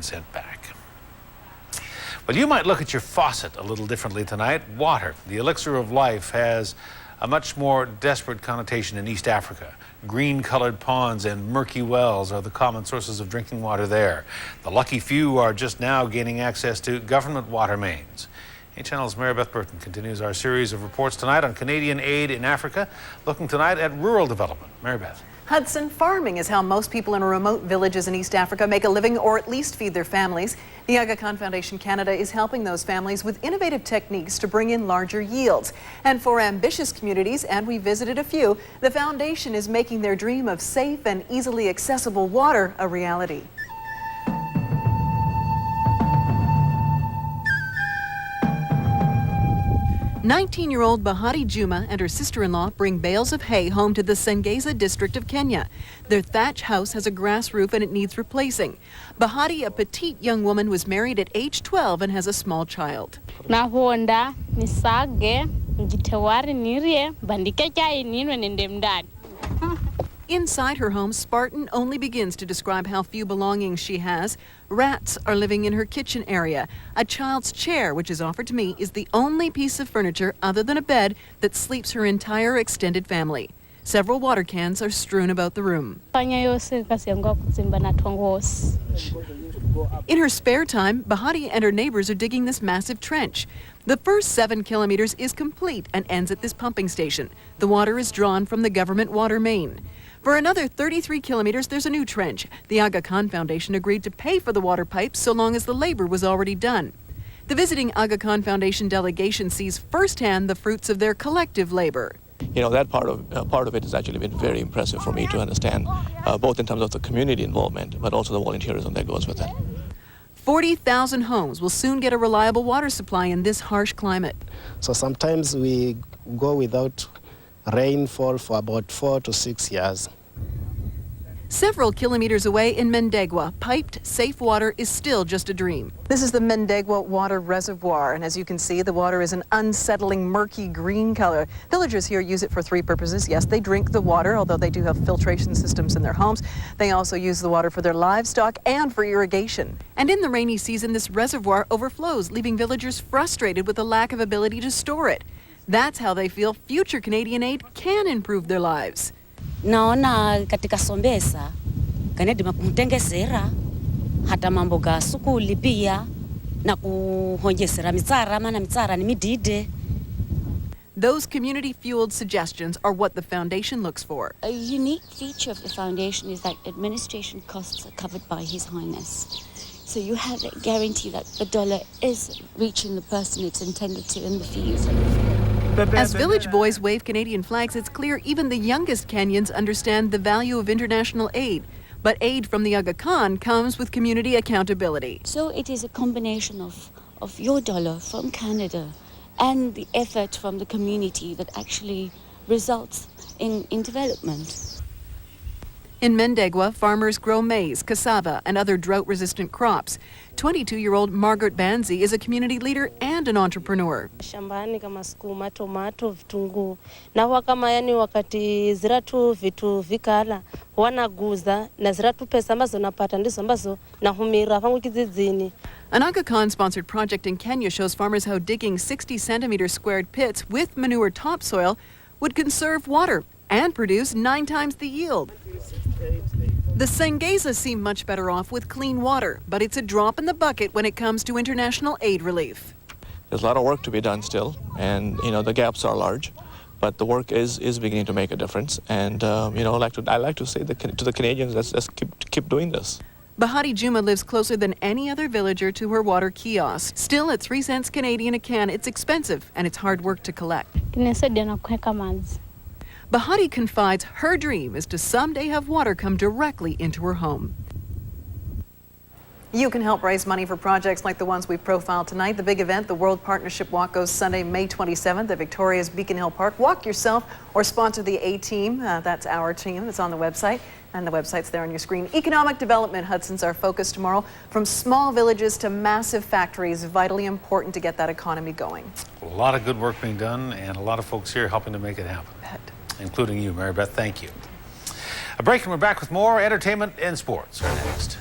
sent back. Well, you might look at your faucet a little differently tonight. Water, the elixir of life, has a much more desperate connotation in East Africa. Green-colored ponds and murky wells are the common sources of drinking water there. The lucky few are just now gaining access to government water mains. Channel's Meribeth Burton continues our series of reports tonight on Canadian aid in Africa, looking tonight at rural development. Meribeth. Hudson farming is how most people in remote villages in East Africa make a living or at least feed their families. The Aga Khan Foundation Canada is helping those families with innovative techniques to bring in larger yields. And for ambitious communities, and we visited a few, the foundation is making their dream of safe and easily accessible water a reality. "19-year-old Bahati Juma and her sister-in-law bring bales of hay home to the Sengeza district of Kenya. Their thatch house has a grass roof and it needs replacing. Bahati, a petite young woman, was married at age 12 and has a small child. Nahonda nisage ngitewari nirie bandike chai ninwe nende mdani. Inside her home, Spartan only begins to describe how few belongings she has. Rats are living in her kitchen area. A child's chair, which is offered to me, is the only piece of furniture other than a bed that sleeps her entire extended family. Several water cans are strewn about the room. In her spare time, Bahati and her neighbors are digging this massive trench. The first 7 kilometers is complete and ends at this pumping station. The water is drawn from the government water main. For another 33 kilometers, there's a new trench. The Aga Khan Foundation agreed to pay for the water pipes so long as the labor was already done. The visiting Aga Khan Foundation delegation sees firsthand the fruits of their collective labor. You know, that part of it has actually been very impressive for me to understand, both in terms of the community involvement, but also the volunteerism that goes with it. 40,000 homes will soon get a reliable water supply in this harsh climate. So sometimes we go without rainfall for about 4 to 6 years. Several kilometers away in Mendegwa, piped, safe water is still just a dream. This is the Mendegwa water reservoir, and as you can see, the water is an unsettling, murky green color. Villagers here use it for 3 purposes. Yes, they drink the water, although they do have filtration systems in their homes. They also use the water for their livestock and for irrigation. And in the rainy season, this reservoir overflows, leaving villagers frustrated with the lack of ability to store it. That's how they feel future Canadian aid can improve their lives. Naona katika Sombesa kanedima kumtengesera hata mambo ga sukuli pia na kuhonjesera mitsara maana mitsara ni midide. Those community-fueled suggestions are what the foundation looks for. A unique feature of the foundation is that administration costs are covered by His Highness. So you have a guarantee that the dollar is reaching the person it's intended to in the fields. As village boys wave Canadian flags, it's clear even the youngest Kenyans understand the value of international aid. But aid from the Aga Khan comes with community accountability. So it is a combination of your dollar from Canada and the effort from the community that actually results in development. In Mendegwa, farmers grow maize, cassava, and other drought-resistant crops. 22-year-old Margaret Banzi is a community leader and an entrepreneur. Shambani kama sukuma, tomato, vitunguu. Na huwa kama yani wakati ziratu vitu vikala, wanaguza na ziratu pesa ambazo napata ndizo ambazo nahumira vangu kijijini. An Aga Khan-sponsored project in Kenya shows farmers how digging 60-centimeter squared pits with manure topsoil would conserve water and produce 9 times the yield. The Sengeza seem much better off with clean water, but it's a drop in the bucket when it comes to international aid relief. There's a lot of work to be done still, and you know the gaps are large, but the work is beginning to make a difference. And you know, I like to say to the Canadians, let's keep doing this. Bahati Juma lives closer than any other villager to her water kiosk. Still, at 3 cents Canadian a can, it's expensive and it's hard work to collect. Bahati confides her dream is to someday have water come directly into her home. You can help raise money for projects like the ones we've profiled tonight. The big event, the World Partnership Walk, goes Sunday, May 27th at Victoria's Beacon Hill Park. Walk yourself or sponsor the A-Team. That's our team. It's on the website, and the website's there on your screen. Economic development, Hudson's our focus tomorrow. From small villages to massive factories, vitally important to get that economy going. A lot of good work being done, and a lot of folks here helping to make it happen. Including you, Meribeth. Thank you. A break, and we're back with more entertainment and sports. Next.